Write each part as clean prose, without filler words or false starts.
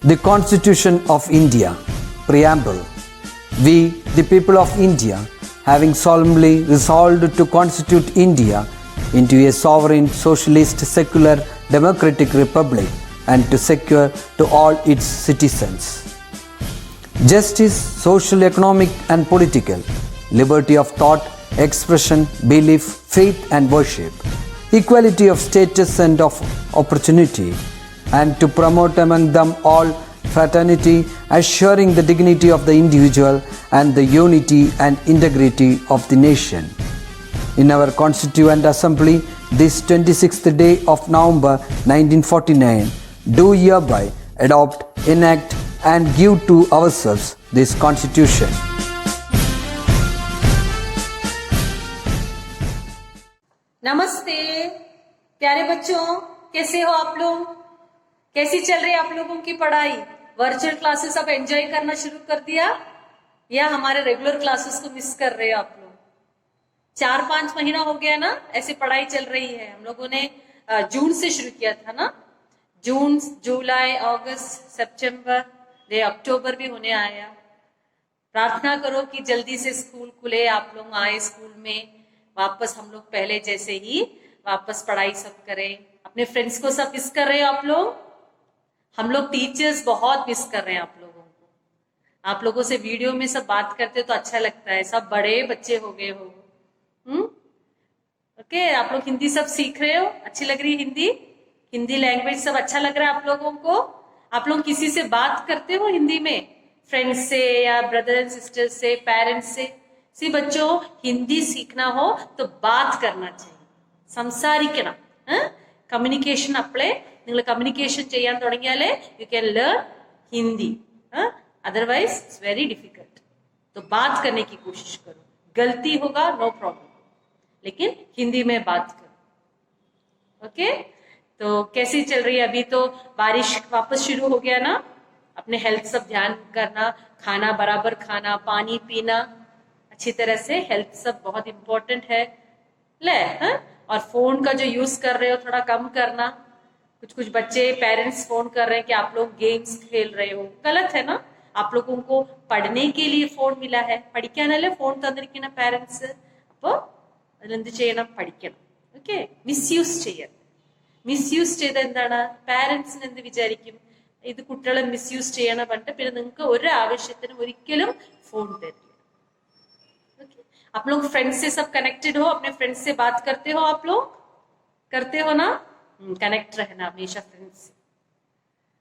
The Constitution of India, Preamble. We, the people of India, having solemnly resolved to constitute India into a sovereign, socialist, secular, democratic republic and to secure to all its citizens justice, social, economic and political, liberty of thought, expression, belief, faith and worship, equality of status and of opportunity, and to promote among them all fraternity, assuring the dignity of the individual and the unity and integrity of the nation. In our Constituent Assembly, this 26th day of November 1949, do hereby adopt, enact and give to ourselves this Constitution. नमस्ते प्यारे बच्चों, कैसे हो आप लोग? कैसी चल रही है आप लोगों की पढ़ाई? वर्चुअल क्लासेस अब एंजॉय करना शुरू कर दिया या हमारे रेगुलर क्लासेस को मिस कर रहे हो आप लोग? 4-5 महीना हो गया ना, ऐसी पढ़ाई चल रही है। हम लोगों ने जून से शुरू किया था ना, जून, जुलाई, अगस्त, सितंबर, ये अक्टूबर भी होने आया। प्रार्थना करो कि जल्दी से स्कूल खुले, आप लोग आए स्कूल में, वापस हम लोग पहले जैसे ही वापस पढ़ाई सब करें। अपने फ्रेंड्स को सब मिस कर रहे हो आप लोग? हम लोग टीचर्स बहुत मिस कर रहे हैं आप लोगों को। आप लोगों से वीडियो में सब बात करते तो अच्छा लगता है, सब बड़े बच्चे हो गए हो। ओके, आप लोग हिंदी सब सीख रहे हो, अच्छी लग रही है हिंदी? हिंदी लैंग्वेज सब अच्छा लग रहा है आप लोगों को? आप लोग किसी से बात करते हो हिंदी में, फ्रेंड्स से या ब्रदर एंड सिस्टर से, पेरेंट्स से? सी बच्चों, हिंदी सीखना हो तो बात करना चाहिए, സംസാരിക്കണം. കമ്മ്യൂണിക്കേഷൻ അപ്ലൈ, നിങ്ങൾ കമ്മ്യൂണിക്കേഷൻ ചെയ്യാൻ തുടങ്ങിയാലേ you can learn Hindi, otherwise it's very difficult. तो बात करने की कोशिश करो, गलती होगा नो प्रॉब्लम, लेकिन हिंदी में बात करो. ओके, तो कैसी चल रही है? अभी तो बारिश वापस शुरू हो गया ना. अपने हेल्थ सब ध्यान करना, खाना बराबर खाना, पानी पीना अच्छी तरह से, हेल्थ सब बहुत इंपॉर्टेंट है ले. और फोन का जो यूज कर रहे हो थोड़ा कम करना. कुछ बच्चे पेरेंट्स फोन कर रहे हैं कि आप लोग गेम्स खेल रहे हो, गलत है ना. आप लोगों को पढ़ने के लिए फोन मिला है, പഠിക്കാനല്ലേ ഫോൺ തന്നിരിക്കുന്ന പേരൻസ്. അപ്പോ അതിലെന്ത് ചെയ്യണം? പഠിക്കണം. ഓക്കെ, മിസ്യൂസ് ചെയ്യരുത്. മിസ്യൂസ് ചെയ്ത എന്താണ്? പാരന്റ്സിന് എന്ത് വിചാരിക്കും? ഇത് കുട്ടികളെ മിസ്യൂസ് ചെയ്യണ പറഞ്ഞിട്ട് പിന്നെ നിങ്ങൾക്ക് ഒരു ആവശ്യത്തിനും ഒരിക്കലും ഫോൺ തരില്ല. ओके, आप लोग फ्रेंड्स से सब कनेक्टेड हो, अपने फ्रेंड्स से बात करते हो? आप लोग करते हो ना? कनेक्ट रहना हमेशा फ्रेंड्स से.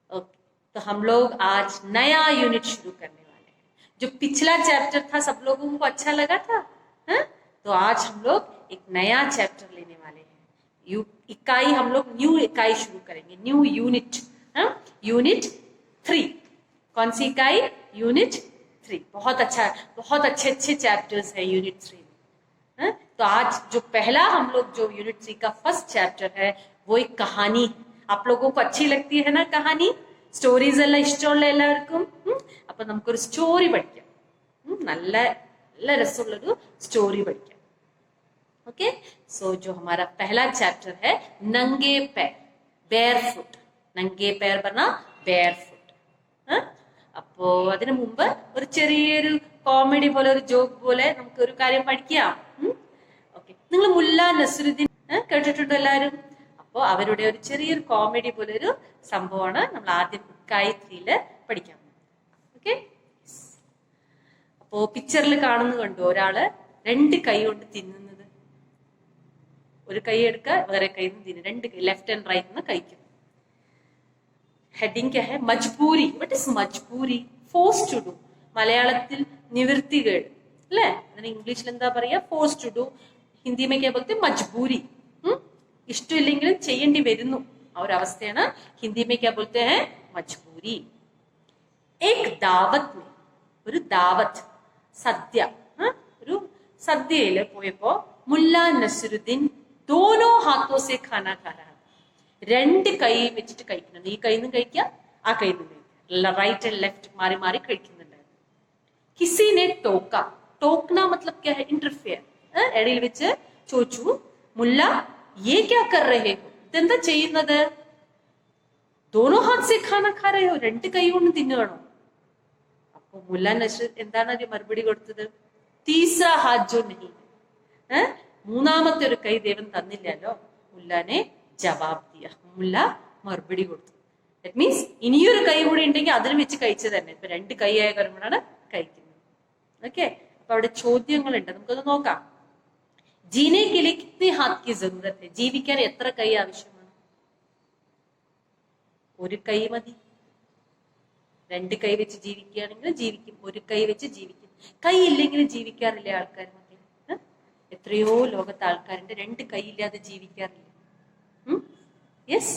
ओके, तो हम लोग आज नया यूनिट शुरू करने वाले हैं. जो पिछला चैप्टर था सब लोगों को अच्छा लगा था, तो आज हम लोग एक नया चैप्टर लेने वाले हैं. इकाई हम लोग न्यू इकाई शुरू करेंगे, न्यू यूनिट, यूनिट 3. कौन सी इकाई? यूनिट 3. बहुत अच्छा, बहुत अच्छे अच्छे चैप्टर्स हैं यूनिट 3 में. तो आज जो पहला हम लोग जो यूनिट 3 का फर्स्ट चैप्टर है वो एक कहानी है. आप लोगों को अच्छी लगती है ना कहानी? സ്റ്റോറീസ് എല്ലാം ഇഷ്ടമുള്ള എല്ലാവർക്കും? അപ്പൊ നമുക്കൊരു സ്റ്റോറി പഠിക്കാം. നല്ല നല്ല രസമുള്ളൊരു സ്റ്റോറി പഠിക്കാം. ओके, सो जो हमारा पहला चैप्टर है नंगे पैर, बेयर फुट. नंगे पैर बना बेयर फुट. അപ്പോ അതിനു മുമ്പ് ഒരു ചെറിയൊരു കോമഡി പോലെ, ഒരു ജോക്ക് പോലെ നമുക്ക് ഒരു കാര്യം പഠിക്കാം. ഓക്കെ, നിങ്ങൾ മുല്ല നസറുദ്ദീൻ കേട്ടിട്ടുണ്ടോ എല്ലാരും? അപ്പോ അവരുടെ ഒരു ചെറിയൊരു കോമഡി പോലെ ഒരു സംഭവമാണ് നമ്മൾ ആദ്യം ഇക്കായി 3 പഠിക്കാൻ. ഓക്കെ, അപ്പോ പിക്ചറിൽ കാണുന്നത് കണ്ടു, ഒരാള് 2 കൈ കൊണ്ട് തിന്നുന്നത്. ഒരു കൈ എടുക്കുക, വേറെ കൈ തിന്നു, 2 കൈ, ലെഫ്റ്റ് ആൻഡ് റൈറ്റ് നിന്ന് കഴിക്കുന്നു. हेडिंग क्या है? मजबूरी. व्हाट इज मजबूरी? Force to do. മലയാളത്തിൽ നിവൃത്തികേട് അല്ലേ? അതിന് ഇംഗ്ലീഷിൽ എന്താ പറയാ? Force to do. ഹിന്ദി में क्या बोलते हैं? मजबूरी. ഇഷ്ടമില്ലെങ്കിൽ ചെയ്യേണ്ടി വരുന്നു, ആ ഒരു അവസ്ഥയാണ് ഹിന്ദി में क्या बोलते हैं? मजबूरी. एक दावत में, ഒരു ദാവത്ത്, സദ്യ, ഒരു സദ്യയിൽ പോയപ്പോ മുല്ല നസറുദ്ദീൻ दोनों हाथों से खाना खा रहा है. 2 കൈ വെച്ചിട്ട് കഴിക്കുന്നുണ്ട്. ഈ കൈന്നും കഴിക്കാം, ആ കൈന്നും കഴിക്കാം, റൈറ്റ് ആൻഡ് ലെഫ്റ്റ് മാറി മാറി കഴിക്കുന്നുണ്ടായിരുന്നു. किसी ने टोका. टोकना मतलब क्या है? इंटरफेयर. ഇടയിൽ വെച്ച് ചോദിച്ചു, മുല്ല ये क्या कर रहे हो? ഇതെന്താ ചെയ്യുന്നത്? दोनों हाथ से खाना खा रहे हो, രണ്ട് കൈ കൊണ്ട് തിന്നുകയാണോ? അപ്പൊ മുല്ല നസ്ർ എന്താണ് ഒരു മറുപടി കൊടുത്തത്? തീസറ ഹാത്ത് ജോ നഹീ, മൂന്നാമത്തെ ഒരു കൈ ദൈവം തന്നില്ലല്ലോ. മുല്ലാനെ ജവാബ് ദിയ, മുല്ല മറുപടി കൊടുത്തു. ദാറ്റ് മീൻസ് ഇനിയൊരു കൈ കൂടി ഉണ്ടെങ്കിൽ അതിന് വെച്ച് കഴിച്ചു തന്നെ. ഇപ്പൊ രണ്ട് കൈ ആയ കാരണമാണ് കഴിക്കുന്നത്. ഓക്കെ, അപ്പൊ അവിടെ ചോദ്യങ്ങളുണ്ട്, നമുക്കത് നോക്കാം. ജീനെ കെ ലിയെ കിത്നെ ഹാത്ത് കി ജറൂരത്ത് ഹൈ? ജീവിക്കാൻ എത്ര കൈ ആവശ്യമാണ്? ഒരു കൈ മതി. രണ്ട് കൈ വെച്ച് ജീവിക്കുകയാണെങ്കിൽ ജീവിക്കും, ഒരു കൈ വെച്ച് ജീവിക്കും. കൈ ഇല്ലെങ്കിൽ ജീവിക്കാറില്ലേ ആൾക്കാർ? മക്കളെ, എത്രയോ ലോകത്ത് ആൾക്കാരുണ്ട് രണ്ട് കൈ ഇല്ലാതെ ജീവിക്കാറില്ല. യെസ്,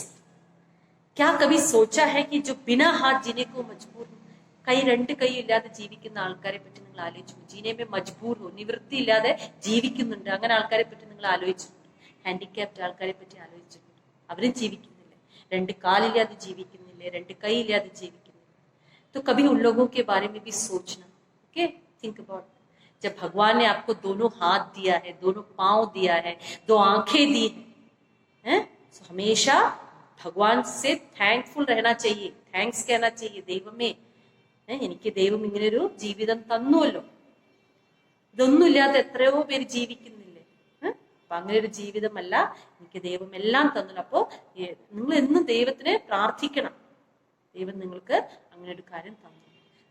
क्या कभी सोचा है कि जो बिना हाथ जीने को मजबूर हो? കൈ രണ്ട് കൈ ഇല്ലാതെ ജീവിക്കുന്ന ആൾക്കാരെ പറ്റി നിങ്ങൾ ആലോചിച്ചു? ജീനേമേ മജ്ബൂർ ഹോ, നിവൃത്തി ഇല്ലാതെ ജീവിക്കുന്നുണ്ട്, അങ്ങനെ ആൾക്കാരെ പറ്റി നിങ്ങൾ ആലോചിച്ചിട്ടുണ്ട്? ഹാൻഡിക്യാപ്ഡ് ആൾക്കാരെ പറ്റി ആലോചിച്ചിട്ടുണ്ട്? അവരും ജീവിക്കുന്നില്ലേ? രണ്ട് കാലില്ലാതെ ജീവിക്കുന്നില്ലേ? രണ്ട് കൈ ഇല്ലാതെ ജീവിക്കുന്നില്ലേ? तो कभी उन लोगों के बारे में भी सोचना. Okay, think about. जब भगवान ने आपको दोनों हाथ दिया है, दोनों पांव दिया है, दो आंखें दी हैं, तो हमेशा भगवान से थैंकफुल रहना चाहिए, थैंक्स कहना चाहिए. ദൈവമേ, എനിക്ക് ദൈവം ഇങ്ങനൊരു ജീവിതം തന്നുവല്ലോ. ഇതൊന്നും ഇല്ലാതെ എത്രയോ പേര് ജീവിക്കുന്നില്ലേ? അപ്പൊ അങ്ങനെ ഒരു ജീവിതമല്ല, എനിക്ക് ദൈവം എല്ലാം തന്നല്ലോ. അപ്പോ നിങ്ങൾ എന്നും ദൈവത്തിനെ പ്രാർത്ഥിക്കണം. ദൈവം നിങ്ങൾക്ക് അങ്ങനെ ഒരു കാര്യം തന്നു.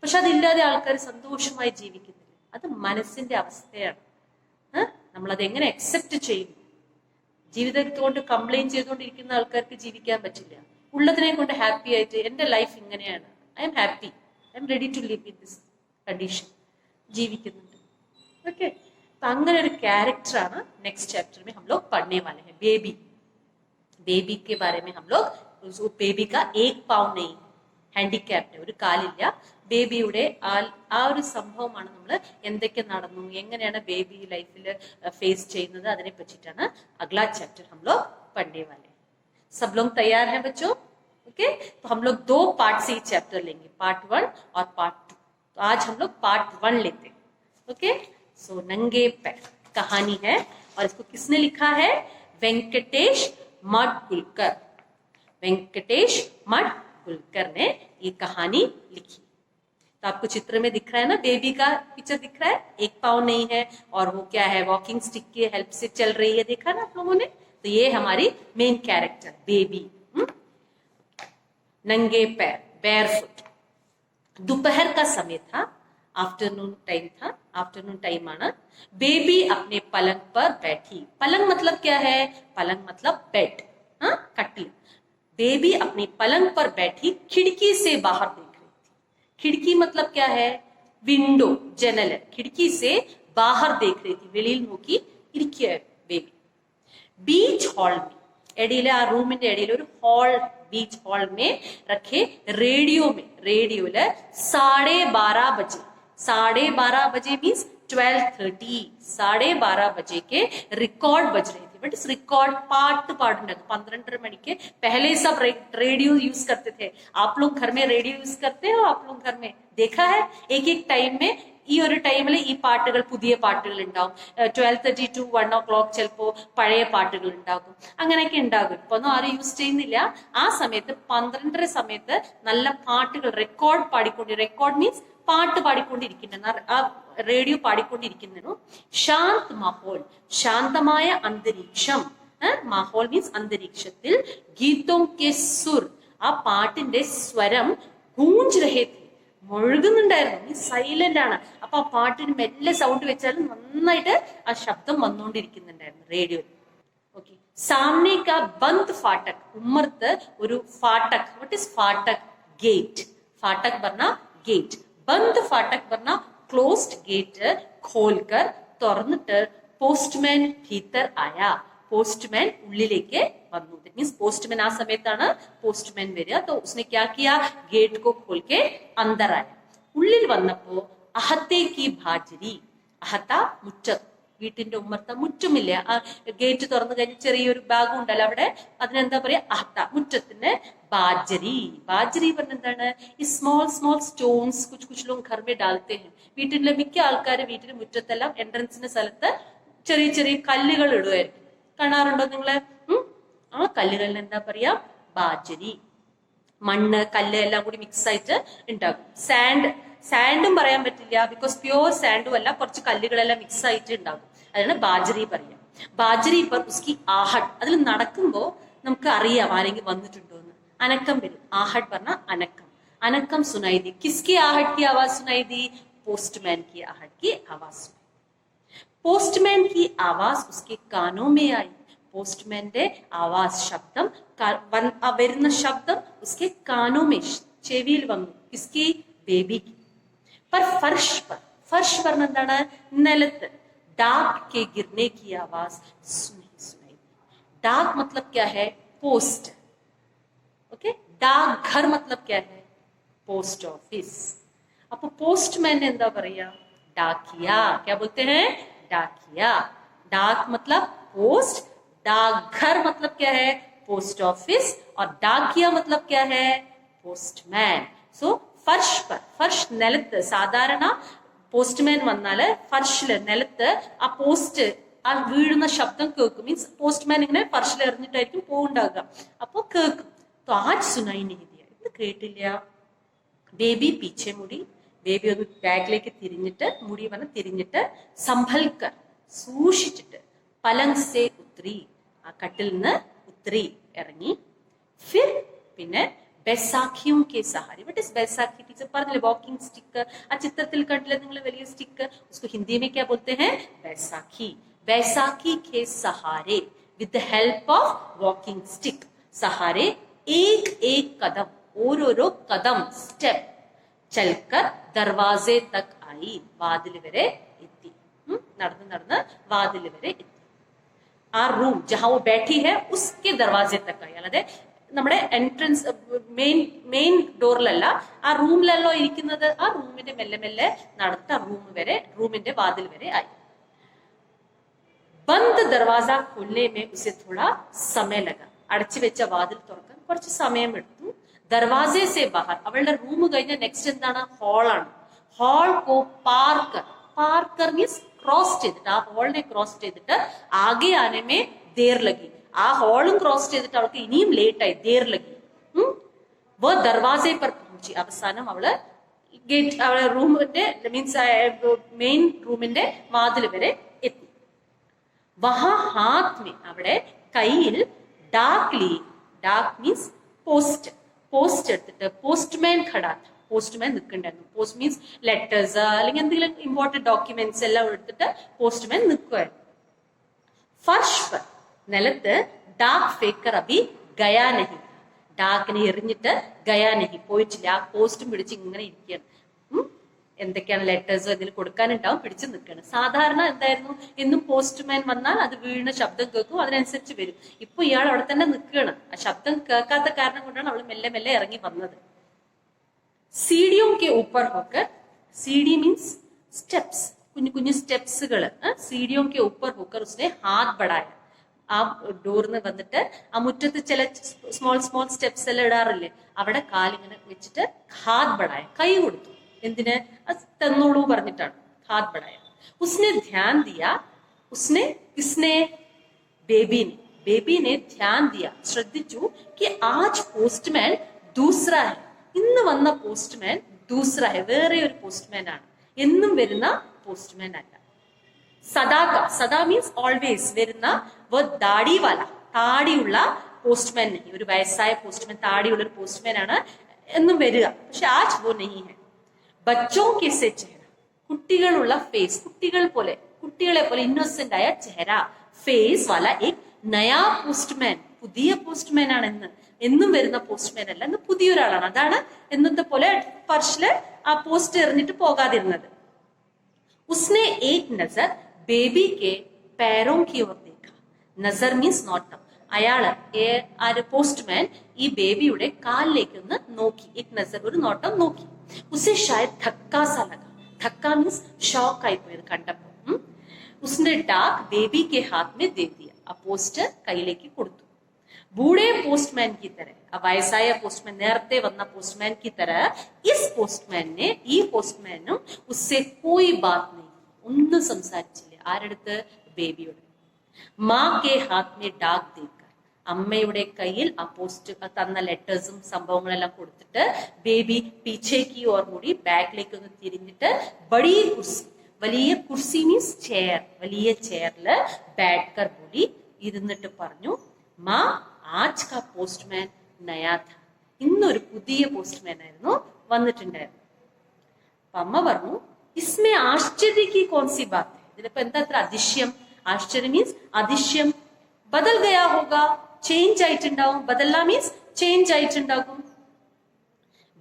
പക്ഷെ അതില്ലാതെ ആൾക്കാർ സന്തോഷമായി ജീവിക്കുന്നില്ല. അത് മനസ്സിന്റെ അവസ്ഥയാണ്. നമ്മളത് എങ്ങനെ അക്സെപ്റ്റ് ചെയ്യും? ജീവിതത്തെ കൊണ്ട് കംപ്ലൈന്റ് ചെയ്തുകൊണ്ടിരിക്കുന്ന ആൾക്കാർക്ക് ജീവിക്കാൻ പറ്റില്ല. ഉള്ളതിനെ കൊണ്ട് ഹാപ്പി ആയിട്ട് എന്റെ ലൈഫ് ഇങ്ങനെയാണ്, I am happy, I am ready to live in this condition, ജീവിക്കുന്നുണ്ട്. ഓക്കെ, അപ്പൊ അങ്ങനെ ഒരു ക്യാരക്ടറാണ് നെക്സ്റ്റ് ചാപ്റ്റർ में हम लोग पढ़ने वाले हैं. बेबी, बेबी के बारे में हम लोग, बेबी का एक पाँव नहीं, ഹാൻഡിക്യാപ്ഡ്, ഒരു കാലില്ല. ബേബിയുടെ ആ ഒരു സംഭവമാണ് നമ്മൾ എന്തൊക്കെ നടന്നു, എങ്ങനെയാണ് ബേബി ലൈഫിൽ ഫേസ് ചെയ്യുന്നത്, അതിനെ പറ്റിയിട്ടാണ് अगला चैप्टर हम लोग पढ़ने वाले. सब लोग तैयार हैं बच्चों? ओके, तो हम लोग 2 पार्ट से ही चैप्टर लेंगे, पार्ट 1 और पार्ट 2. तो आज हम लोग पार्ट 1 लेते हैं. ओके, सो नंगे पैर कहानी है, और इसको किसने लिखा है? वेंकटेश मडगुलकर. वेंकटेश मडगुलकर ने ये कहानी लिखी. तो आपको चित्र में दिख रहा है ना, बेबी का पिक्चर दिख रहा है, एक पाँव नहीं है, और वो क्या है, वॉकिंग स्टिक के हेल्प से चल रही है. देखा ना आप लोगों ने? तो ये हमारी मेन कैरेक्टर बेबी. नंगे पैर, बेयरफुट. दोपहर का समय था, आफ्टरनून टाइम था, आफ्टरनून टाइम आना. बेबी अपने पलंग पर बैठी. पलंग मतलब क्या है? पलंग मतलब बेड, कटल. बेबी अपनी पलंग पर बैठी खिड़की से बाहर देख रही थी. खिड़की मतलब क्या है? विंडो, जनल. खिड़की से बाहर देख रही थी, വെളിയിൽ നോക്കി ഇരിക്കുക ബേബി. बीच हॉल में, എടയിലെ ആ റൂമിന്റെ ഇടയിൽ ഒരു ഹോൾ, बीच हॉल में रखे रेडियो में, रेडियोല് 12:30 बजे, 12:30 बजे मीन्स 12:30, 12:30 बजे के रिकॉर्ड बज रहे थे. बट इस रिकॉर्ड पाट पाടുണ്ടായിരുന്നു 12:30 മണിക്ക്. पहले सब रेडियो यूज करते थे. आप लोग घर में रेडियो यूज करते हो? आप लोग घर में देखा है? एक एक टाइम में ഈ ഒരു ടൈമിൽ ഈ പാട്ടുകൾ, പുതിയ പാട്ടുകൾ ഉണ്ടാവും. 12:30 to 1 o'clock ചിലപ്പോ പഴയ പാട്ടുകൾ ഉണ്ടാകും. അങ്ങനെയൊക്കെ ഉണ്ടാകും. ഇപ്പൊ ഒന്നും ആരും യൂസ് ചെയ്യുന്നില്ല. ആ സമയത്ത് 12:30 സമയത്ത് നല്ല പാട്ടുകൾ, റെക്കോർഡ് മീൻസ് പാട്ട് പാടിക്കൊണ്ടിരിക്കുന്നു, ആ റേഡിയോ പാടിക്കൊണ്ടിരിക്കുന്നു. ശാന്ത് മാഹോൽ, ശാന്തമായ അന്തരീക്ഷം. മാഹോൽ മീൻസ് അന്തരീക്ഷത്തിൽ. ഗീതോം കെ സുർ, ആ പാട്ടിന്റെ സ്വരം ഗൂഞ്ച് രഹേ थे, മുഴുകുന്നുണ്ടായിരുന്നു. ഈ സൈലന്റ് ആണ്. അപ്പൊ ആ പാട്ടിന് മെല്ലെ സൗണ്ട് വെച്ചാലും നന്നായിട്ട് ആ ശബ്ദം വന്നുകൊണ്ടിരിക്കുന്നുണ്ടായിരുന്നു റേഡിയോയിൽ. ഓക്കെ, സാമനെ കാ ബന്ദ് ഫാട്ടക്, ഉമ്മർത്ത് ഒരു ഫാട്ടക്. വാട്ട് ഇസ് ഫാട്ടക്? ഗേറ്റ്. ഫാട്ടക് പറഞ്ഞ ഗേറ്റ്, ബന്ദ് ഫാട്ടക് പറഞ്ഞ ക്ലോസ്ഡ് ഗേറ്റ്. ഖോൽക്കർ, തുറന്നിട്ട്. പോസ്റ്റ്മാൻ ഭീത്തർ ആയ, പോസ്റ്റ്മാൻ ഉള്ളിലേക്ക് വന്നു. ദാറ്റ് മീൻസ് പോസ്റ്റ്മാൻ, ആ സമയത്താണ് പോസ്റ്റ്മാൻ വരിക. तो उसने क्या किया? गेट को खोल के अंदर आया. ഉള്ളിൽ വന്നപ്പോ അഹത്തെ കി ഭാജരി, അഹത്ത മുറ്റം, വീട്ടിന്റെ ഉമ്മർത്ത മുറ്റമില്ല, ആ ഗേറ്റ് തുറന്നു കഴിഞ്ഞ് ചെറിയൊരു ഭാഗം ഉണ്ടല്ലോ അവിടെ, അതിനെന്താ പറയാ? അഹത്ത, മുറ്റത്തിന്റെ ബാജരി. ബാജരി പറഞ്ഞ എന്താണ്? ഈ സ്മോൾ സ്മോൾ സ്റ്റോൺസ് കുച്ച് കുച്ച് ലോഗ് ഘർ മേ ഡാൽത്തെ ഹൈ. വീട്ടിലെ മിക്ക ആൾക്കാര് വീട്ടിന്റെ മുറ്റത്തെല്ലാം എൻട്രൻസിന്റെ സ്ഥലത്ത് ചെറിയ ചെറിയ കല്ലുകൾ ഇടുമായിരിക്കും. കാണാറുണ്ടോ നിങ്ങള്? ആ കല്ലുകളിൽ എന്താ പറയാ? ബാജരി. മണ്ണ് കല്ല് എല്ലാം കൂടി മിക്സ് ആയിട്ട് ഉണ്ടാകും. സാൻഡും പറയാൻ പറ്റില്ല, ബിക്കോസ് പ്യോർ സാൻഡും അല്ല, കുറച്ച് കല്ലുകളെല്ലാം മിക്സ് ആയിട്ട് ഉണ്ടാകും. അതാണ് ബാജരി പറയാം. ബാജരി पर उसकी आहट, അതിൽ നടക്കുമ്പോ നമുക്ക് അറിയാം ആരെങ്കിലും വന്നിട്ടുണ്ടോ എന്ന്. അനക്കം വരും. आहट പറഞ്ഞ അനക്കം. अनकम सुनाई दी. किसकी आहट की आवाज सुनाई दी? पोस्टमैन की आहट की आवाज सुनाई. पोस्टमैन की आवाज उसके कानों में आई. പോസ്റ്റ്മാന്റെ ആവാസ് ശബ്ദം വരുന്ന ശബ്ദം ഉസ്കെ കാനോ മേ ചെവിയിൽ വന്നു. കിസ്കി? ബേബിക്ക്. पर फर्श പറഞ്ഞ എന്താണ്? നിലത്ത്. डाक के गिरने की आवाज नहीं सुनाई. डाक मतलब क्या है? पोस्ट. ओके. डाक घर मतलब क्या है? Post office. അപ്പൊ പോസ്റ്റ്മാൻ എന്താ പറയാ? डाकिया. क्या बोलते हैं? डाकिया. डाक मतलब पोस्ट, डाकघर मतलब क्या है? पोस्ट ऑफिस, और डाकिया मतलब क्या है? पोस्टमैन. सो फर्श पर, फर्श നിലത്ത്. സാധാരണ പോസ്റ്റ്മാൻ വന്നാല് ഫർഷില് നിലത്ത് ആ പോസ്റ്റ് ആ വീഴുന്ന ശബ്ദം കേൾക്കും. മീൻസ് പോസ്റ്റ്മാൻ ഇങ്ങനെ ഫർഷിൽ എറിഞ്ഞിട്ടായിരിക്കും പോവുണ്ടാകുക. അപ്പൊ കേൾക്കും. तो आज सुनाई नहीं दिया. ഇത് കേട്ടില്ല. ബേബി പീച്ചെ മുടി. ബേബി ഒന്ന് ബാക്കിലേക്ക് തിരിഞ്ഞിട്ട്, മുടി വന്ന് തിരിഞ്ഞിട്ട്, സംഭൽക്കർ സൂക്ഷിച്ചിട്ട്, പലങ് സേ ഉത്രി, ആ കട്ടിൽ നിന്ന് ഉത്രി ഇറങ്ങി. ഫിർ പിന്നെ ബൈസാഖിയും കെ സഹാരി. വട്ട് ഇസ് ബൈസാഖി? ടീച്ചർ പറഞ്ഞില്ലേ, വാക്കിംഗ് സ്റ്റിക്ക്. ആ ചിത്രത്തിൽ കണ്ടില്ലേ നിങ്ങൾ വലിയ സ്റ്റിക്ക്? उसको हिंदी में क्या बोलते हैं? बैसाखी. बैसाखी के सहारे, with the help of walking stick, सहारे एक एक कदम, ഓരോരോ കദം, സ്റ്റെപ്പ്, ചൽക്കർ ദർവാസെ തക് ആയി, വാതിൽ വരെ എത്തി. നടന്ന് നടന്ന് വാതിൽ വരെ എത്തി. ആ റൂം ജഹാ വോ बैठी है उसके दरवाजे तक ആയി. അല്ലാതെ നമ്മുടെ എൻട്രൻസ് മെയിൻ ഡോറിലല്ല, ആ റൂമിലല്ലോ ഇരിക്കുന്നത്. ആ റൂമിന്റെ മെല്ലെ മെല്ലെ നടത്ത റൂമിന്റെ വാതിൽ വരെ ആയി. ബന്ദ് ദർവാസ खोलने में उसे थोड़ा समय लगा. അടച്ചു വെച്ച വാതിൽ തുറക്കാൻ കുറച്ച് സമയം എടുത്തു. ദർവാസെ സെ ബഹർ, അവളുടെ റൂം കഴിഞ്ഞ നെക്സ്റ്റ് എന്താണ്? ഹാളാണ്. ഹാൾ കോ പാർക്കർ മീൻസ് ക്രോസ് ചെയ്തിട്ട്, ആ ഹാളിനെ ക്രോസ് ചെയ്തിട്ട് ആകെ ആനമേ ദേർ ലഗി. ആ ഹാളും ക്രോസ് ചെയ്തിട്ട് അവൾക്ക് ഇനിയും ലേറ്റ് ആയി. ദേർ ലഗി. വോ ദർവാസെ पर पहुंची. അവസാനം അവള് ഗേറ്റ്, അവളെ റൂമിന്റെ മീൻസ് മെയിൻ റൂമിന്റെ വാതിൽ വരെ എത്തി. വഹാ ഹാത്ത് മേ, അവിടെ കയ്യിൽ डाक ली. डाक मीन्स പോസ്റ്റ്. പോസ്റ്റ് എടുത്തിട്ട് പോസ്റ്റ്മാൻ ഖടാ. പോസ്റ്റ്മാൻ നിൽക്കണ്ടായിരുന്നു. പോസ്റ്റ് മീൻസ് ലെറ്റേഴ്സ് അല്ലെങ്കിൽ എന്തെങ്കിലും ഇമ്പോർട്ടന്റ് ഡോക്യുമെന്റ്സ് എല്ലാം എടുത്തിട്ട് പോസ്റ്റ്മാൻ നിൽക്കുമായിരുന്നു. ഫർഷ് പർ, നിലത്ത്. ഡാക് ഫേക്കർ അഭി ഗയാ നഹി. ഡാക്കിനെ എറിഞ്ഞിട്ട് ഗയാ നഹി, പോയിട്ടില്ല. ആ പോസ്റ്റും പിടിച്ച് ഇങ്ങനെ ഇരിക്കുകയാണ്. എന്തൊക്കെയാണ് ലെറ്റേഴ്സ് ഇതിൽ കൊടുക്കാനുണ്ടാവും, പിടിച്ചു നിൽക്കുകയാണ്. സാധാരണ എന്തായിരുന്നു, എന്നും പോസ്റ്റ്മാൻ വന്നാൽ അത് വീഴുന്ന ശബ്ദം കേൾക്കും, അതിനനുസരിച്ച് വരും. ഇപ്പൊ ഇയാൾ അവിടെ തന്നെ നിൽക്കുകയാണ്. ആ ശബ്ദം കേൾക്കാത്ത കാരണം കൊണ്ടാണ് അവൾ മെല്ലെ മെല്ലെ ഇറങ്ങി വന്നത്. സീഡിയും കെ ഊപ്പർ ഹോക്കർ, സീഡി മീൻസ് സ്റ്റെപ്സ്, കുഞ്ഞു കുഞ്ഞു സ്റ്റെപ്സുകൾ. സീഡിയും കെ ഊപ്പർ ഹോക്കർ ഉസ്നെ ഹാത്ത് ബടായ. ആ ഡോറിന്ന് വന്നിട്ട് ആ മുറ്റത്ത് ചില സ്മോൾ സ്റ്റെപ്സ് എല്ലാം ഇടാറില്ലേ, അവിടെ കാലിങ്ങനെ വെച്ചിട്ട് ഹാത്ത് ബടായ, കൈ കൊടുത്തു. എന്തിന്? തന്നോളൂ പറഞ്ഞിട്ടാണ്. ഹാത്ത് ബടായ. ഉസ്നെ ധ്യാൻ ദിയാ. ഉസ്നെ കിസ്നെ? ബേബീനെ. ബേബീനെ ധ്യാൻ ദിയ, ശ്രദ്ധിച്ചു. കി ആജ് പോസ്റ്റ്മാൻ ദൂസറാ ഹെ. ഇന്ന് വന്ന പോസ്റ്റ്മാൻ ദൂസറാ ഹെ, വേറെ ഒരു പോസ്റ്റ്മാൻ ആണ്. എന്നും വരുന്ന പോസ്റ്റ്മാൻ അല്ല. സദാക, സദാ മീൻസ് ഓൾവേസ് വരുന്ന. വോ ദാടി വാല, താടിയുള്ള പോസ്റ്റ്മാൻ നഹി. ഒരു വയസ്സായ പോസ്റ്റ്മാൻ, താടിയുള്ള ഒരു പോസ്റ്റ്മാൻ ആണ് എന്നും വരിക. പക്ഷെ ആജ് വോ നഹി ഹെ. ബച്ചോ കെ സെ ചെഹര, കുട്ടികളുള്ള ഫേസ്, കുട്ടികളെ പോലെ ഇന്നോസെന്റ് ആയ ചെഹര, ഫേസ് വാല ഏക് നയാ പോസ്റ്റ്മാൻ, പുതിയ പോസ്റ്റ്മാൻ ആണ്. എന്നും വരുന്ന പോസ്റ്റ്മാൻ അല്ല, ഇന്ന് പുതിയൊരാളാണ്. അതാണ് എന്നത്തെ പോലെ ഫർഷില് ആ പോസ്റ്റ് എറിഞ്ഞിട്ട് പോകാതിരുന്നത്. ഉസ്നെ ഏക് നസർ ബേബി കെ पैरों की ओर देखा. നസർ മീൻസ് നോട്ടം. അയാള് ആര്? പോസ്റ്റ്മാൻ ഈ ബേബിയുടെ കാലിലേക്ക് ഒന്ന് നോക്കി. ഏക് നസർ, ഒരു നോട്ടം നോക്കി. ഉസെ ഷായദ് ധക്ക സാ ലഗ. ധക്ക മീൻസ് ഷോക്ക് ആയി പോയത് കണ്ടപ്പോ. ഉസ്നെ ഡാക് ബേബി കെ ഹാത്ത് മേ ദേ ദിയ. ആ പോസ്റ്റ് കയ്യിലേക്ക് കൊടുത്തു. ബൂഢേ പോസ്റ്റ്മാൻ की तरह, വയസ്സായ പോസ്റ്റ്മാൻ, നേരത്തെ വന്ന പോസ്റ്റ്മാൻ की तरह इस പോസ്റ്റ്മാനെ, ഈ പോസ്റ്റ്മാനും ഉസ്സെ കോയി ബാത് नहीं, ഒന്നും സംസാരിച്ചില്ല. ആരടുത്ത്? ബേബിയോട്. മാ കെ ഹാത്ത് മേ ഡാക് ദേക്കർ, അമ്മയുടെ കയ്യിൽ ആ പോസ്റ്റ് തന്ന ലെറ്റേഴ്സും സംഭവങ്ങളെല്ലാം കൊടുത്തിട്ട് ബേബി പീച്ചേക്ക് ഓർ കൂടി ബാക്കിലേക്ക് ഒന്ന് തിരിഞ്ഞിട്ട് ബड़ी കുർസി, വലിയ കുർസി മീൻസ് ചെയർ, വലിയ ചെയറില് ബാഡ് കർ ബോലി, ഇരുന്നിട്ട് പറഞ്ഞു മാ ആജ് കാ പോസ്റ്റ്മാൻ നയാ ഥാ, ഇന്നൊരു പുതിയ പോസ്റ്റ്മാൻ ആയിരുന്നു വന്നിട്ടുണ്ടായിരുന്നു. അപ്പൊ അമ്മ പറഞ്ഞു ഇസ്മേ ആശ്ചര്യ കി കോൺസി ബാത്ത്, ഇതിലിപ്പോ എന്താ അത്ര അതിശയം? ആശ്ചര്യ മീൻസ് അതിശയം. ബദൽ ഗയാ ഹോഗ, ചേഞ്ച് ആയിട്ടുണ്ടാവും. ബദല്ല മീൻസ് ചേഞ്ച് ആയിട്ടുണ്ടാകും.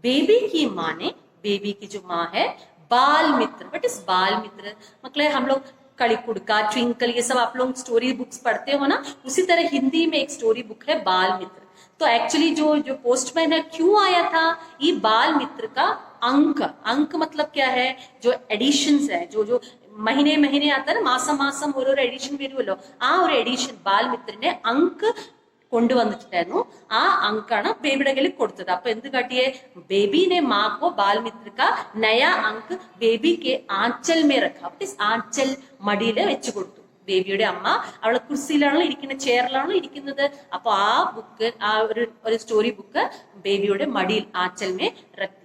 बेबी की माँ ने, बेबी की जो माँ है, बाल मित्र. वट इज बाल मित्र? मतलब हम लोग कड़ीकुड़का, ट्विंकल, ये सब आप लोग स्टोरी बुक्स पढ़ते हो ना, उसी तरह हिंदी में एक स्टोरी बुक है बाल मित्र. तो एक्चुअली जो पोस्टमैन है क्यों आया था? ये बाल मित्र का अंक, अंक मतलब क्या है? जो एडिशंस है, जो जो महीने महीने आता है ना, മാസം മാസം ഓരോരോ എഡിഷൻ വരുമല്ലോ, ആ ഒരു എഡിഷൻ ബാൽ മിത്രന്റെ അങ്ക് കൊണ്ടുവന്നിട്ടുണ്ടായിരുന്നു. ആ അങ്കാണ് ബേബിയുടെ കയ്യിൽ കൊടുത്തത്. അപ്പൊ എന്ത് കാട്ടിയേ? ബേബിനെ മാക്കോ ബാൽമിത്ര കാ നയാ അങ്ക് baby K Anchal may റഖാ. Anchal മടിയില് വെച്ചു കൊടുത്തു. ബേബിയുടെ അമ്മ അവളെ കുർസിയിലാണല്ലോ ഇരിക്കുന്നത്, ചെയറിലാണല്ലോ ഇരിക്കുന്നത്. അപ്പൊ ആ ബുക്ക്, ആ ഒരു സ്റ്റോറി ബുക്ക് ബേബിയുടെ മടിയിൽ ആഞ്ചൽ മേ റഖ് ദിയ.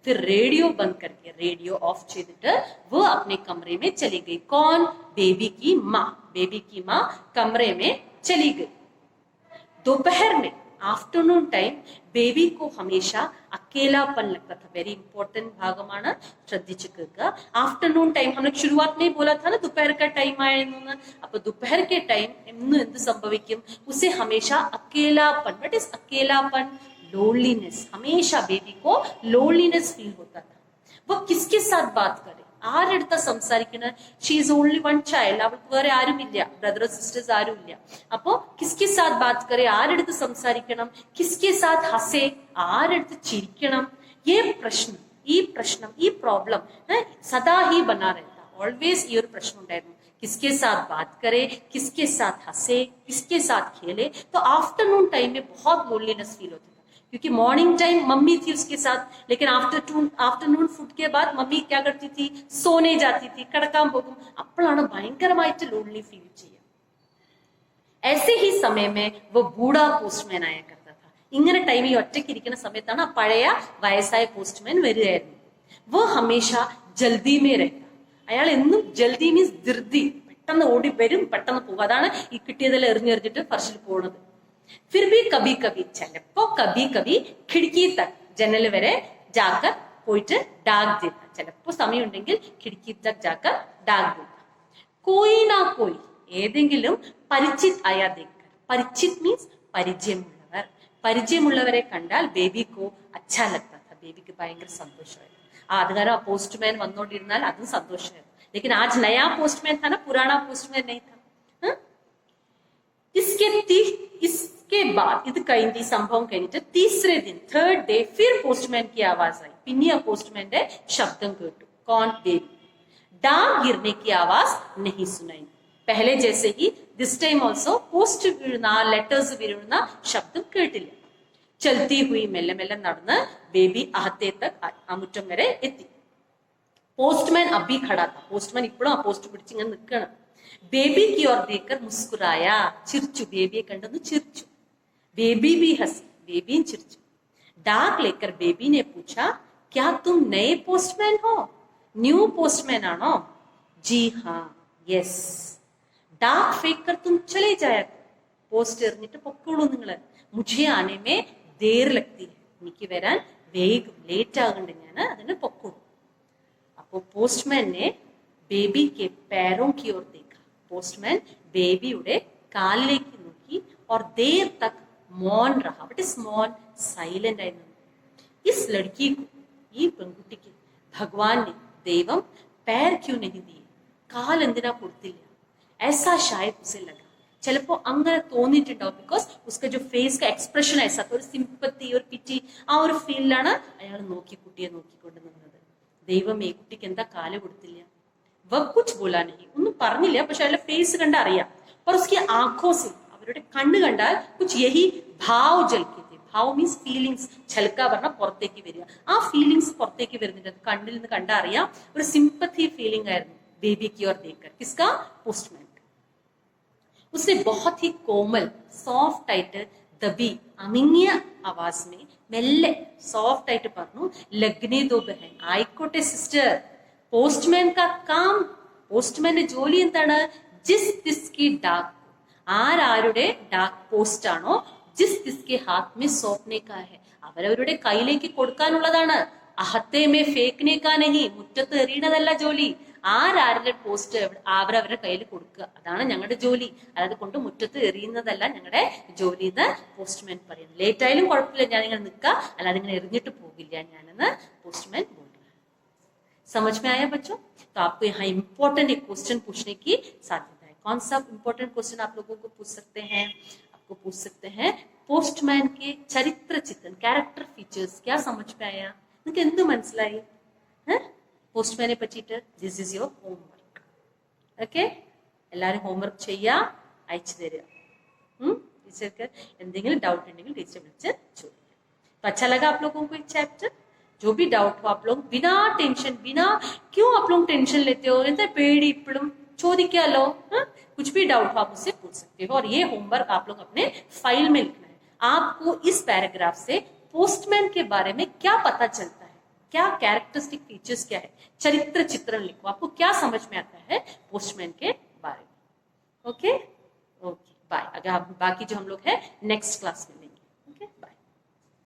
फिर रेडियो बंद करके, रेडियो ऑफ ചെയ്തിട്ട് वो अपने कमरे में चली गई. कौन? बेबी की माँ. बेबी की माँ कमरे में चली गई. दोपहर में, आफ्टरनून टाइम, बेबी को हमेशा अकेलापन लगता था. वेरी इंपॉर्टेंट ഭാഗമാണ്, ശ്രദ്ധിച്ചു കേൾക്കുക. आफ्टरनून टाइम हम लोग शुरुआत में बोला था ना दोपहर का टाइम आएगा. അപ്പൊ दोपहर के टाइम ഇന്ന് എന്ത് സംഭവിക്കും? उसे हमेशा अकेलापन. व्हाट इज अकेलापन? लोनलीनेस. हमेशा बेबी को लोनलीनेस फील होता था. वो किसके साथ बात करे? ആരെടുത്താ സംസാരിക്കുന്നത്? She is only one child. അവൾക്ക് വേറെ ആരുമില്ല, ബ്രദർ സിസ്റ്റേഴ്സ് ആരുമില്ല. അപ്പോ കിസ്കെ സാത്ത് ബാത് കരെ, ആരെടുത്ത് സംസാരിക്കണം? കിസ്കെ സാത്ത് ഹസേ, ആരെടുത്ത് ചിരിക്കണം? ഈ പ്രശ്നം, ഈ പ്രോബ്ലം സദാ ഹി ബനാ രഹതാ. ഓൾവേസ് ഈ ഒരു പ്രശ്നം ഉണ്ടായിരുന്നു. किसके साथ बात करे, किसके साथ हंसे, किसके साथ खेले. तो आफ्टरनून टाइम में बहुत लोनलीनेस फील होती, क्योंकि मॉर्निंग टाइम मम्मी थी उसके साथ, लेकिन आफ्टरनून फूड के बाद मम्मी क्या करती थी? सोने जाती थी, കിടക്കാൻ പോകും. അപ്പോഴാണ് ഭയങ്കരമായിട്ട് ലോൺലി ഫീൽ ചെയ്യുക. ऐसे ही समय में वो बूढ़ा पोस्टमैन आया करता था. ഇങ്ങനെ ടൈം ഈ ഒറ്റയ്ക്ക് ഇരിക്കുന്ന സമയത്താണ് ആ പഴയ വയസ്സായ പോസ്റ്റ്മാൻ വരികയായിരുന്നു. वो हमेशा जल्दी में रहता. അയാൾ എന്നും ജൽദി മീൻസ് ധൃതി, പെട്ടെന്ന് ഓടി വരും, പെട്ടെന്ന് പോകും. അതാണ് ഈ കിട്ടിയതെല്ലാം എറിഞ്ഞെറിഞ്ഞിട്ട് ഫർഷിൽ പോകുന്നത്. फिर भी कभी कभी, ചിലപ്പോ കബി കബി ഖിഡ്കി തക്, ജനൽ വരെ ജാക്കർ പോയിട്ട് ഡാക് ദേത്ത. ചിലപ്പോ സമയമുണ്ടെങ്കിൽ ഖിഡ്കി തക് ജാക്കർ ഡാക് ദേത്ത. കോയി നാ കോയി, ഏതെങ്കിലും പരിചിത് ആയാ ദേക്കർ. പരിചിത് മീൻസ് പരിചയമുള്ളവർ. പരിചയമുള്ളവരെ കണ്ടാൽ ബേബിക്കോ അച്ഛാ ലഗ്താ था. ബേബിക്ക് ഭയങ്കര സന്തോഷമായിരുന്നു. അത് കാരണം ആ പോസ്റ്റ്മാൻ വന്നോണ്ടിരുന്നാൽ അതും സന്തോഷമായിരുന്നു. लेकिन आज नया पोस्टमैन था ना, पुराना पोस्टमैन नहीं था. इसके बाद ഇത് കഴിഞ്ഞ്, ഈ സംഭവം കഴിഞ്ഞിട്ട് तीसरे दिन, थर्ड डे, फिर पोस्टमैन की आवाज आई. പിന്നെ ആ പോസ്റ്റ്മാന്റെ ശബ്ദം കേട്ടു. कौन? बेबी. डाक गिरने की आवाज नहीं सुनाई. पहले जैसे ही दिस टाइम ऑल्सो पोस्ट വീഴുന്ന, ലെറ്റേഴ്സ് വീഴുന്ന ശബ്ദം കേട്ടില്ല. चलती हुई മെല്ലെ മെല്ലെ നടന്ന് ബേബി आहते तक, ആ മുറ്റം വരെ എത്തി. പോസ്റ്റ്മാൻ അബി ഖടാ था. പോസ്റ്റ്മാൻ ഇപ്പോഴും ആ പോസ്റ്റ് പിടിച്ച് ഇങ്ങനെ നിൽക്കണം. ബേബി की ओर देखकर मुस्कुराया. ചിരിച്ചു, ബേബിയെ കണ്ടെന്ന് ചിരിച്ചു. बेबी भी हंसी, बेबी चिरचू. डाक लेकर बेबी ने पूछा, क्या तुम नए पोस्टमैन हो? न्यू पोस्टमैन आनो? जी हाँ, यस. डाक फेंक कर तुम चले जाया. പോസ്റ്റ് എറിഞ്ഞിട്ട് പൊക്കോളൂ നിങ്ങള്. മുझे आने में देर लगती है. എനിക്ക് വരാൻ വേഗം ലേറ്റ് ആകണ്ട്, ഞാൻ അതിന് പൊക്കോളൂ. അപ്പോ പോസ്റ്റ്മാൻ ने बेबी के पैरों की ओर देखा. പോസ്റ്റ്മാൻ ബേബിയുടെ കാലിലേക്ക് നോക്കി. और देर तक मौन रहा. बट इस मौन साइलेंट है. इस लड़की को, ये പെൺകുട്ടി के भगवान ने, देवम पैर क्यों नहीं दिए? കാൽ എന്തിനാ കൊടുത്തില്ല? ऐसा शायद उसे लगा. ചിലപ്പോ അങ്ങനെ തോന്നിയിട്ടുണ്ടാവും. ബിക്കോസ് उसका जो फेस का एक्सप्रेशन ऐसा था, ഒരു സിമ്പത്തി, ഒരു പിറ്റി, ആ ഒരു ഫീലിലാണ് അയാൾ നോക്കി കുട്ടിയെ നോക്കിക്കൊണ്ട് നിന്നത്. ദൈവം ഈ കുട്ടിക്ക് എന്താ കാല് കൊടുത്തില്ല? വ കുച്ച് ബോലാ നഹി, ഒന്നും പറഞ്ഞില്ല. പക്ഷെ അയാളുടെ ഫേസ് കണ്ട അറിയാം. पर उसकी आंखों से, അവരുടെ കണ്ണ് കണ്ടാൽ കുച്ച് യഹി ഭാവ് ജൽക്കെ थे. ഭാവ് മീൻസ് ഫീലിങ്സ്. ഛൽക്ക പറഞ്ഞാൽ പുറത്തേക്ക് വരിക. ആ ഫീലിങ്സ് പുറത്തേക്ക് വരുന്നുണ്ട്. കണ്ണിൽ നിന്ന് കണ്ടാ അറിയാം. ഒരു സിമ്പത്തി ഫീലിംഗ് ആയിരുന്നു ബേബി की ओर देखकर. किसका? पोस्टमैन. उसने बहुत ही कोमल സോഫ്റ്റ് ആയിട്ട് ദബി അമിങ്ങിയ ആവാസ് में മെല്ലെ സോഫ്റ്റ് ആയിട്ട് പറഞ്ഞു ലഗ്നെ ദോ ബഹൻ ആയിക്കോട്ടെ സിസ്റ്റർ പോസ്റ്റ്മാൻ കാ കാം പോസ്റ്റ്മാന്റെ ജോലി എന്താണ് ജിസ് തിസ്കി ഡാക് ആരാരുടെ ഡാക് പോസ്റ്റ് ആണോ ജിസ് തിസ്കെ ഹാത്ത് മേ സോപ്നെ കാ ഹെ അവരവരുടെ കയ്യിലേക്ക് കൊടുക്കാനുള്ളതാണ് അഹത്തെ മേ ഫേക്നെ കാ നഹി മുറ്റത്ത് എറിയണതല്ല ജോലി ആരാരുടെ പോസ്റ്റ് അവരവരുടെ കയ്യിൽ കൊടുക്കുക അതാണ് ഞങ്ങളുടെ ജോലി അല്ലാതെ കൊണ്ട് മുറ്റത്ത് എറിയുന്നതല്ല ഞങ്ങളുടെ ജോലി എന്ന് പോസ്റ്റ്മാൻ പറയുന്നത് ലേറ്റ് ആയാലും കുഴപ്പമില്ല ഞാൻ ഇങ്ങനെ നിൽക്കുക അല്ലാതെ ഇങ്ങനെ എറിഞ്ഞിട്ട് പോകില്ല ഞാനെന്ന് പോസ്റ്റ്മാൻ बोल रहा है समझ में आया बच्चों तो आपको यहाँ इंपॉर्टेंट एक क्वेश्चन पूछने की साध्यता है कौन सा इंपॉर्टेंट क्वेश्चन आप लोगों को पूछ सकते हैं आपको पूछ सकते हैं പോസ്റ്റ്മാൻ के ചരിത്ര ചിത്രം ക്യാരക്ടർ ഫീച്ചേഴ്സ് क्या समझ में आया നിങ്ങൾക്ക് എന്ത് മനസ്സിലായി പോസ്റ്റ്മാനെ പറ്റിയിട്ട് this is your homework okay എല്ലാവരും ഹോംവർക്ക് ചെയ്യുക അയച്ചു തരിക ടീച്ചർക്ക് എന്തെങ്കിലും ഡൗട്ട് ഉണ്ടെങ്കിൽ ടീച്ചർ വിളിച്ച് ചോദിക്കുക तो अच्छा लगा आप लोगों को एक चैप्टर जो भी डाउट हो आप लोग बिना टेंशन बिना क्यों आप लोग टेंशन लेते हो എന്താ പേടി ഇപ്പോഴും ചോദിക്കാലോ कुछ भी डाउट हो आप मुझसे पूछ सकते हो और ये होमवर्क आप लोग अपने फाइल में लिखना है आपको इस पैराग्राफ से पोस्टमैन के बारे में क्या पता चलता है क्या कैरेक्टरिस्टिक फीचर्स क्या है चरित्र चित्रण लिखो आपको क्या समझ में आता है पोस्टमैन के बारे में ओके ओके बाय अगर बाकी जो हम लोग है नेक्स्ट क्लास में